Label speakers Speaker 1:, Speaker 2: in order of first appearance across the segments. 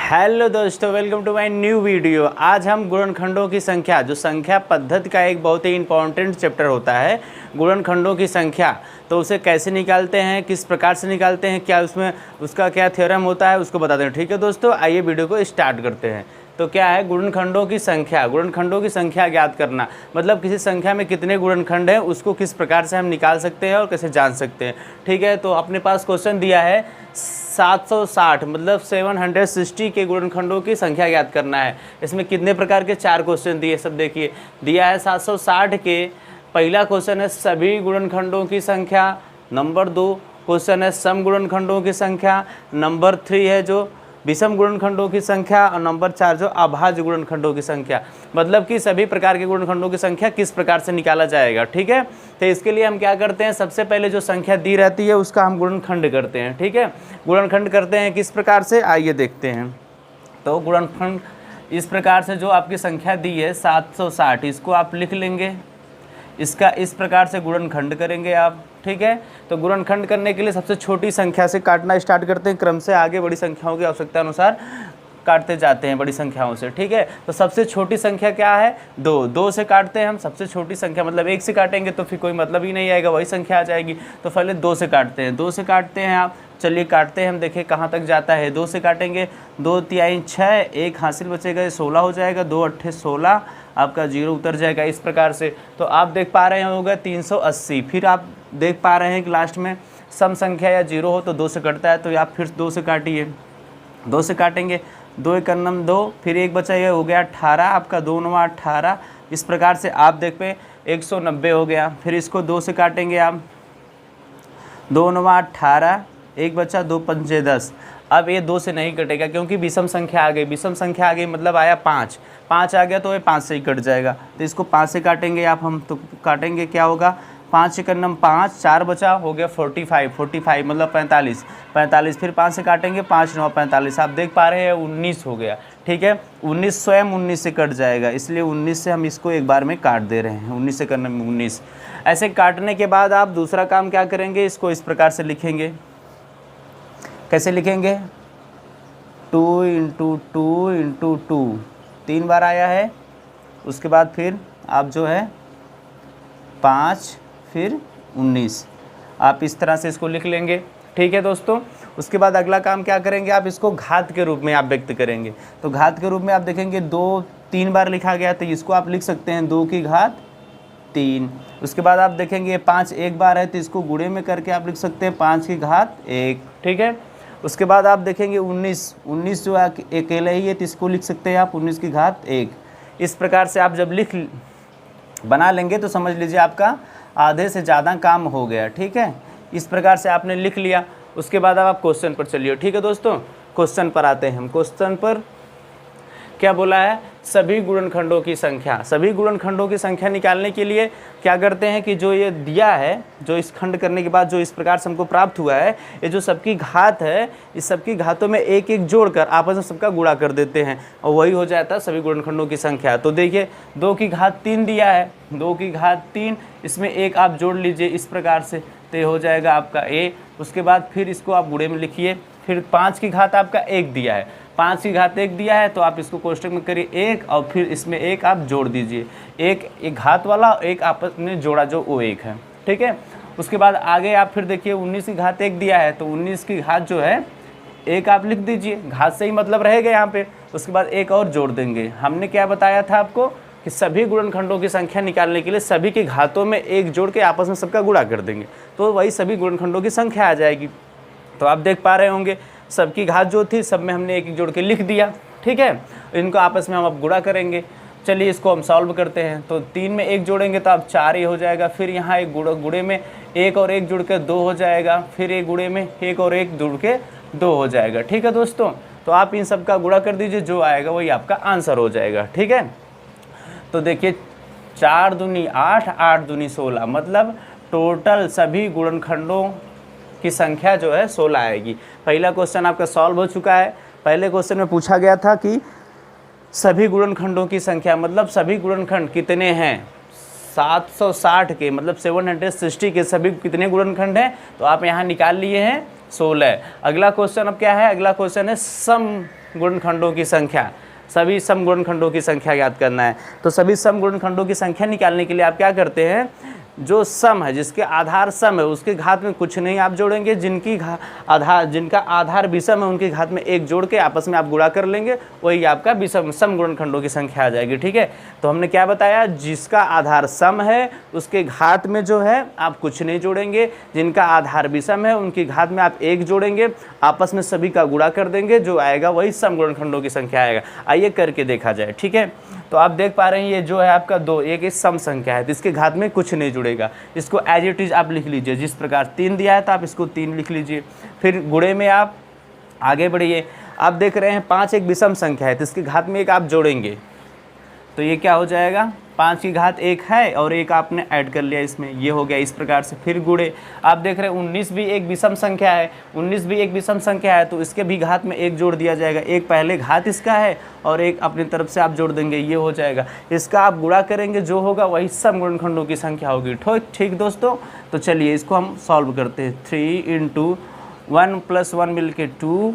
Speaker 1: Hello दोस्तों, welcome to my new video. आज हम गुणनखंडों की संख्या, जो संख्या पद्धति का एक बहुत ही इंपॉर्टेंट चैप्टर होता है, गुणनखंडों की संख्या, तो उसे कैसे निकालते हैं, किस प्रकार से निकालते हैं, क्या उसमें उसका क्या थ्योरम होता है, उसको बताते हैं। ठीक है दोस्तों, आइए वीडियो को स्टार्ट करते हैं। तो क्या है गुणनखंडों की संख्या? गुणनखंडों की संख्या ज्ञात करना मतलब किसी संख्या में कितने गुणनखंड हैं उसको किस प्रकार से हम निकाल सकते हैं और कैसे जान सकते हैं। ठीक है, तो अपने पास क्वेश्चन दिया है 760 मतलब 760 के गुणनखंडों की संख्या ज्ञात करना है। इसमें कितने प्रकार के 4 क्वेश्चन दिए, सब देखिए। दिया है 760 के, पहला क्वेश्चन है सभी गुणनखंडों की संख्या, नंबर 2 क्वेश्चन है सम गुणनखंडों की संख्या, नंबर 3 है जो विषम गुणनखंडों की संख्या, और नंबर 4 जो अभाज्य गुणनखंडों की संख्या। मतलब कि सभी प्रकार के गुणनखंडों की संख्या किस प्रकार से निकाला जाएगा। ठीक है, तो इसके लिए हम क्या करते हैं, सबसे पहले जो संख्या दी रहती है उसका हम गुणनखंड करते हैं। ठीक है, गुणनखंड करते हैं किस प्रकार से, आइए देखते हैं। तो गुणनखंड इस प्रकार से, जो आपकी संख्या दी है 760, इसको आप लिख लेंगे, इसका इस प्रकार से गुणनखंड करेंगे आप। ठीक है, तो गुणनखंड करने के लिए सबसे छोटी संख्या से काटना स्टार्ट करते हैं, क्रम से आगे बड़ी संख्याओं की आवश्यकता अनुसार काटते जाते हैं बड़ी संख्याओं से। ठीक है, तो सबसे छोटी संख्या क्या है, 2 से काटते हैं हम। सबसे छोटी संख्या मतलब 1 से काटेंगे तो फिर कोई मतलब ही नहीं आएगा, वही संख्या आ जाएगी। तो पहले 2 से काटते हैं, 2 से काटते हैं आप। चलिए काटते हैं हम, देखें कहाँ तक जाता है। 2 से काटेंगे, 2 तिहाई 6, 1 हासिल बचेगा, 16 हो जाएगा, 2 अट्ठे 16, आपका 0 उतर जाएगा इस प्रकार से। तो आप देख पा रहे होगा 380। फिर आप देख पा रहे हैं कि लास्ट में सम संख्या या 0 हो तो 2 से कटता है, तो आप फिर 2 से काटिए। 2 से काटेंगे, 2 एक 2, फिर 1 बचा, ये हो गया 18, आपका 2 9 18। इस प्रकार से आप देख पे 190 हो गया। फिर इसको 2 से काटेंगे आप, 2 9 18, 1 बचा, 2 पंजे 10। अब ये 2 से नहीं कटेगा क्योंकि विषम संख्या आ गई। विषम संख्या आ गई मतलब आया 5 आ गया, तो ये 5 से ही कट जाएगा। तो इसको 5 से काटेंगे आप, हम तो काटेंगे, क्या होगा, 5 एक 5, 4 बचा, हो गया 45 मतलब 45। फिर 5 से काटेंगे, 5 9 45, आप देख पा रहे हैं 19 हो गया। ठीक है, 19 स्वयं 19 से कट जाएगा, इसलिए 19 से हम इसको एक बार में काट दे रहे हैं। 19 से करने में 19। ऐसे काटने के बाद आप दूसरा काम क्या करेंगे, इसको इस प्रकार से लिखेंगे। कैसे लिखेंगे, 2 × 2 × 2, 3 बार आया है। उसके बाद फिर आप जो है 5 फिर 19, आप इस तरह से इसको लिख लेंगे। ठीक है दोस्तों, उसके बाद अगला काम क्या करेंगे, आप इसको घात के रूप में आप व्यक्त करेंगे। तो घात के रूप में आप देखेंगे 2 3 बार लिखा गया, तो इसको आप लिख सकते हैं 2 की घात 3। उसके बाद आप देखेंगे 5 एक बार है, तो इसको गुणे में करके आप लिख सकते हैं 5 की घात 1। ठीक है, उसके बाद आप देखेंगे 19 जो अकेले ही है, तो इसको लिख सकते हैं आप 19 की घात 1। इस प्रकार से आप जब बना लेंगे तो समझ लीजिए आपका आधे से ज़्यादा काम हो गया। ठीक है, इस प्रकार से आपने लिख लिया। उसके बाद अब आप क्वेश्चन पर चलिए। ठीक है दोस्तों, क्वेश्चन पर आते हैं हम। क्वेश्चन पर क्या बोला है, सभी गुणनखंडों की संख्या। सभी गुणनखंडों की संख्या निकालने के लिए क्या करते हैं कि जो ये दिया है, जो इस खंड करने के बाद जो इस प्रकार से हमको प्राप्त हुआ है, ये जो सबकी घात है, इस सबकी घातों में एक एक जोड़कर आपस में सबका गुणा कर देते हैं, और वही हो जाता है सभी गुणनखंडों की संख्या। तो देखिए 2 की घात 3 दिया है, 2 की घात 3, इसमें एक आप जोड़ लीजिए इस प्रकार से, तो ये हो जाएगा आपका a। उसके बाद फिर इसको आप गुणे में लिखिए। फिर 5 की घात आपका 1 दिया है, 5 की घात 1 दिया है, तो आप इसको कोष्टक में करिए 1, और फिर इसमें 1 आप जोड़ दीजिए। एक घात वाला, एक आपस में जोड़ा जो वो 1 है। ठीक है, उसके बाद आगे आप फिर देखिए 19 की घात 1 दिया है, तो 19 की घात जो है 1 आप लिख दीजिए, घात से ही मतलब रहेगा यहाँ पे। उसके बाद 1 और जोड़ देंगे। हमने क्या बताया था आपको कि सभी गुणनखंडों की संख्या निकालने के लिए सभी की घातों में 1 जोड़ के आपस में सबका गुणा कर देंगे, तो वही सभी गुणनखंडों की संख्या आ जाएगी। तो आप देख पा रहे होंगे सबकी घात जो थी सब में हमने 1 जोड़ के लिख दिया। ठीक है, इनको आपस में हम अब गुणा करेंगे। चलिए इसको हम सॉल्व करते हैं। तो 3 में 1 जोड़ेंगे तो अब 4 ही हो जाएगा। फिर यहाँ एक गुणे में 1 और 1 जुड़ के 2 हो जाएगा। फिर एक गुणे में 1 और 1 जुड़ के 2 हो जाएगा। ठीक है दोस्तों, तो आप इन सब का गुणा कर दीजिए, जो आएगा वही आपका आंसर हो जाएगा। ठीक है, तो देखिए 4 दूनी 8, 8 दूनी 16, मतलब टोटल सभी गुणनखंडों की संख्या जो है 16 आएगी। पहला क्वेश्चन आपका सॉल्व हो चुका है। पहले क्वेश्चन में पूछा गया था कि सभी गुणनखंडों की संख्या, मतलब सभी गुणनखंड कितने हैं, 760 के मतलब 760 के सभी कितने गुणनखंड हैं, तो आप यहाँ निकाल लिए हैं 16। अगला क्वेश्चन अब क्या है, अगला क्वेश्चन है सम गुणनखंडों की संख्या, सभी सम गुणनखंडों की संख्या ज्ञात करना है। तो सभी सम गुणनखंडों की संख्या निकालने के लिए आप क्या करते हैं, जो सम है, जिसके आधार सम है, उसके घात में कुछ नहीं आप जोड़ेंगे, जिनका आधार विषम है उनकी घात में एक जोड़ के आपस में आप गुणा कर लेंगे, वही आपका विषम सम गुणनखंडों की संख्या आ जाएगी। ठीक है, तो हमने क्या बताया, जिसका आधार सम है उसके घात में जो है आप कुछ नहीं जोड़ेंगे, जिनका आधार विषम है उनकी घात में आप एक जोड़ेंगे, आपस में सभी का गुणा कर देंगे, जो आएगा वही सम गुणनखंडों की संख्या आएगा। आइए करके देखा जाए। ठीक है, तो आप देख पा रहे हैं ये जो है आपका 2, एक सम संख्या है, तो इसके घात में कुछ नहीं जुड़ेगा, इसको एज इट इज आप लिख लीजिए। जिस प्रकार 3 दिया है तो आप इसको 3 लिख लीजिए। फिर गुणे में आप आगे बढ़िए, आप देख रहे हैं 5 एक विषम संख्या है, तो इसके घात में एक आप जोड़ेंगे, तो ये क्या हो जाएगा, 5 की घात 1 है और एक आपने ऐड कर लिया इसमें, ये हो गया इस प्रकार से। फिर गुणे, आप देख रहे हैं 19 भी एक विषम संख्या है, 19 भी एक विषम संख्या है, तो इसके भी घात में एक जोड़ दिया जाएगा, एक पहले घात इसका है और एक अपनी तरफ से आप जोड़ देंगे, ये हो जाएगा। इसका आप गुणा करेंगे, जो होगा वही सम गुणनखंडों की संख्या होगी। ठीक दोस्तों, तो चलिए इसको हम सॉल्व करते हैं। 3 × 1 + 1 मिल के 2,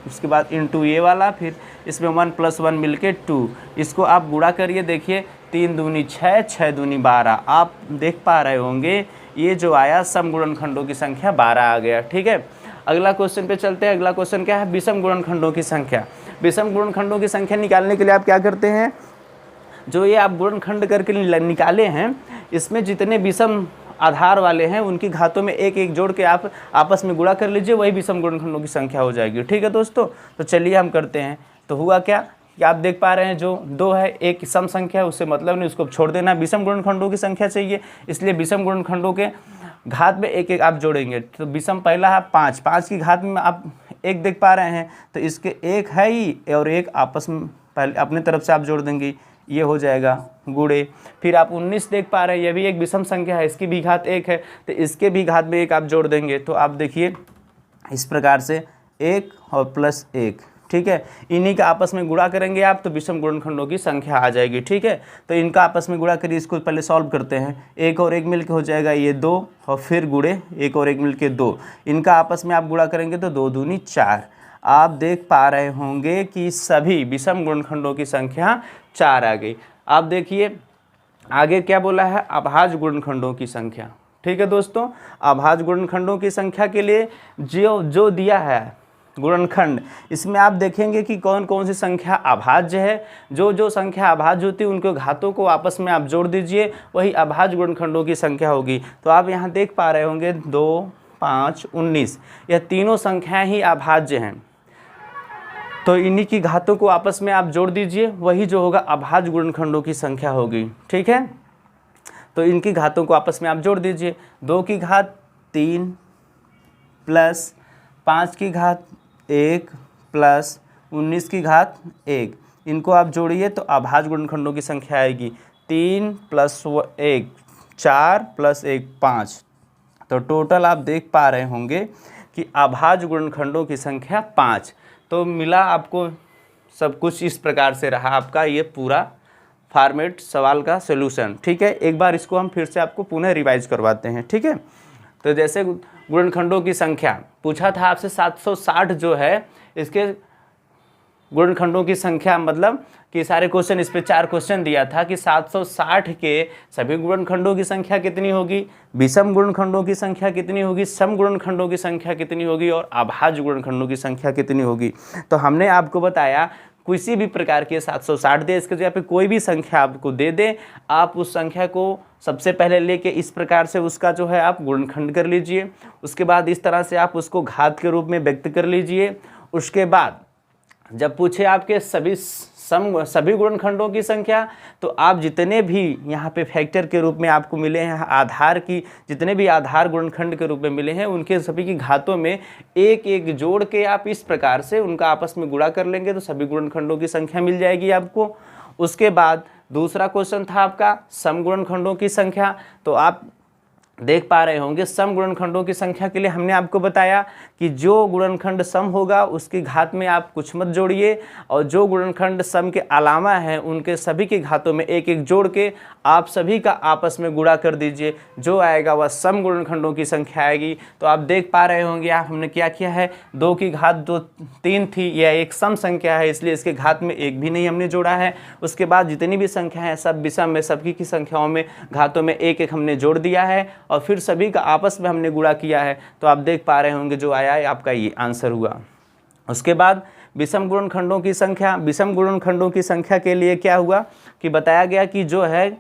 Speaker 1: उसके बाद इंटू ये वाला, फिर इसमें 1 + 1 मिल के 2, इसको आप गुणा करिए। देखिए 3 दूनी 6, 6 दूनी 12, आप देख पा रहे होंगे ये जो आया सम गुणनखंडों की संख्या 12 आ गया। ठीक है, अगला क्वेश्चन पे चलते हैं। अगला क्वेश्चन क्या है, विषम गुणनखंडों की संख्या। विषम गुणनखंडों की संख्या निकालने के लिए आप क्या करते हैं, जो ये आप गुणनखंड करके निकाले हैं, इसमें जितने विषम आधार वाले हैं उनकी घातों में एक एक जोड़ के आप आपस में गुणा कर लीजिए, वही विषम गुणनखंडों की संख्या हो जाएगी। ठीक है दोस्तों, तो चलिए हम करते हैं। तो हुआ क्या कि आप देख पा रहे हैं जो 2 है एक सम संख्या है, उससे मतलब नहीं, उसको छोड़ देना, विषम गुणनखंडों की संख्या चाहिए, इसलिए विषम गुणनखंडों के घात में एक एक आप जोड़ेंगे। तो विषम पहला है 5, 5 की घात में आप एक देख पा रहे हैं, तो इसके एक है ही और एक आपस में पहले अपनी तरफ से आप जोड़ देंगे, ये हो जाएगा गुणे। फिर आप 19 देख पा रहे हैं, ये भी एक विषम संख्या है, इसकी भी घात 1 है, तो इसके भी घात में एक आप जोड़ देंगे, तो आप देखिए इस प्रकार से 1 और प्लस 1। ठीक है, इन्हीं का आपस में गुणा करेंगे आप, तो विषम गुणनखंडों की संख्या आ जाएगी। ठीक है, तो इनका आपस में गुणा करिए, इसको पहले सॉल्व करते हैं। 1 और 1 मिलकर हो जाएगा ये 2, और फिर गुणे 1 और 1 मिलकर 2, इनका आपस में आप गुणा करेंगे तो 2 दूनी 4। आप देख पा रहे होंगे कि सभी विषम गुणनखंडों की संख्या 4 आ गई। आप देखिए आगे क्या बोला है, अभाज्य गुणनखंडों की संख्या। ठीक है दोस्तों, अभाज्य गुणनखंडों की संख्या के लिए जो दिया है गुणनखंड, इसमें आप देखेंगे कि कौन कौन सी संख्या अभाज्य है। जो संख्या अभाज्य होती है उनके घातों को आपस में आप जोड़ दीजिए, वही अभाज्य गुणनखंडों की संख्या होगी। तो आप यहाँ देख पा रहे होंगे 2, 5, 19, यह तीनों संख्याएं ही अभाज्य हैं, तो इन्हीं की घातों को आपस में आप जोड़ दीजिए, वही जो होगा अभाज्य गुणनखंडों की संख्या होगी। ठीक है, तो इनकी घातों को आपस में आप जोड़ दीजिए। 2 की घात 3 प्लस 5 की घात 1 प्लस 19 की घात 1, इनको आप जोड़िए तो अभाज्य गुणनखंडों की संख्या आएगी 3 + 1 4 + 1 5। तो टोटल आप देख पा रहे होंगे कि अभाज्य गुणनखंडों की संख्या 5। तो मिला आपको सब कुछ इस प्रकार से रहा आपका ये पूरा फॉर्मेट सवाल का सॉल्यूशन। ठीक है, एक बार इसको हम फिर से आपको पुनः रिवाइज करवाते हैं। ठीक है, तो जैसे गुणनखंडों की संख्या पूछा था आपसे, 760 जो है इसके गुणनखंडों की संख्या, मतलब कि सारे क्वेश्चन, इस पे 4 क्वेश्चन दिया था कि 760 के सभी गुणनखंडों की संख्या कितनी होगी, विषम गुणनखंडों की संख्या कितनी होगी, सम गुणनखंडों की संख्या कितनी होगी और अभाज्य गुणनखंडों की संख्या कितनी होगी। तो हमने आपको बताया किसी भी प्रकार के 760 दे, इसके जगह पे कोई भी संख्या आपको दे दे, आप उस संख्या को सबसे पहले लेके इस प्रकार से उसका जो है आप गुणनखंड कर लीजिए, उसके बाद इस तरह से आप उसको घात के रूप में व्यक्त कर लीजिए। उसके बाद जब पूछे आपके सभी गुणनखंडों की संख्या, तो आप जितने भी यहाँ पे फैक्टर के रूप में आपको मिले हैं, आधार की जितने भी आधार गुणनखंड के रूप में मिले हैं, उनके सभी की घातों में एक एक जोड़ के आप इस प्रकार से उनका आपस में गुणा कर लेंगे, तो सभी गुणनखंडों की संख्या मिल जाएगी आपको। उसके बाद दूसरा क्वेश्चन था आपका सम गुणनखंडों की संख्या, तो आप देख पा रहे होंगे सम गुणनखंडों की संख्या के लिए हमने आपको बताया कि जो गुणनखंड सम होगा उसकी घात में आप कुछ मत जोड़िए, और जो गुणनखंड सम के अलावा हैं उनके सभी के घातों में एक एक जोड़ के आप सभी का आपस में गुणा कर दीजिए। जो आएगा वह सम गुणनखंडों की संख्या आएगी। तो आप देख पा रहे होंगे यहाँ हमने क्या किया है, 2 की घात 2 3 थी, यह एक सम संख्या है इसलिए इसके घात में एक भी नहीं हमने जोड़ा है। उसके बाद जितनी भी संख्या है सब विषम में, सबकी की संख्याओं में घातों में एक एक हमने जोड़ दिया है और फिर सभी का आपस में हमने गुणा किया है। तो आप देख पा रहे होंगे जो आया है आपका ये आंसर हुआ। उसके बाद विषम गुणनखंडों की संख्या, विषम गुणनखंडों की संख्या के लिए क्या हुआ कि बताया गया कि जो है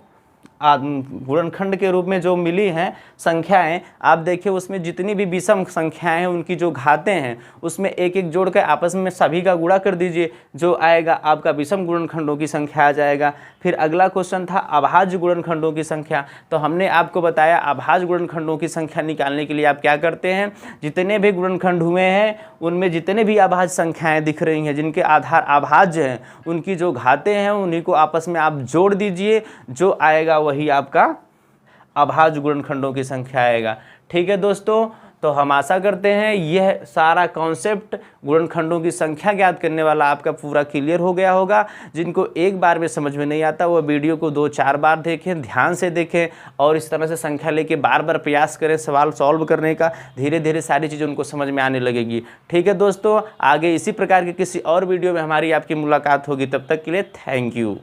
Speaker 1: गुणनखंड के रूप में जो मिली हैं संख्याएं, आप देखिए उसमें जितनी भी विषम संख्याएं हैं उनकी जो घातें हैं उसमें एक एक जोड़ कर आपस में सभी का गुणा कर दीजिए, जो आएगा आपका विषम गुणनखंडों की संख्या आ जाएगा। फिर अगला क्वेश्चन था अभाज्य गुणनखंडों की संख्या। तो हमने आपको बताया अभाज्य गुणनखंडों की संख्या निकालने के लिए आप क्या करते हैं, जितने भी गुणनखंड हुए हैं उनमें जितने भी अभाज्य संख्याएँ दिख रही हैं जिनके आधार अभाज्य हैं उनकी जो घातें हैं उन्हीं को आपस में आप जोड़ दीजिए, जो आएगा वही आपका अभाज्य गुणनखंडों की संख्या आएगा। ठीक है दोस्तों, तो हम आशा करते हैं यह सारा कॉन्सेप्ट गुणनखंडों की संख्या ज्ञात करने वाला आपका पूरा क्लियर हो गया होगा। जिनको एक बार में समझ में नहीं आता वो वीडियो को 2-4 बार देखें, ध्यान से देखें और इस तरह से संख्या लेके बार बार प्रयास करें सवाल सॉल्व करने का। धीरे धीरे सारी चीज़ें उनको समझ में आने लगेगी। ठीक है दोस्तों, आगे इसी प्रकार के किसी और वीडियो में हमारी आपकी मुलाकात होगी। तब तक के लिए थैंक यू।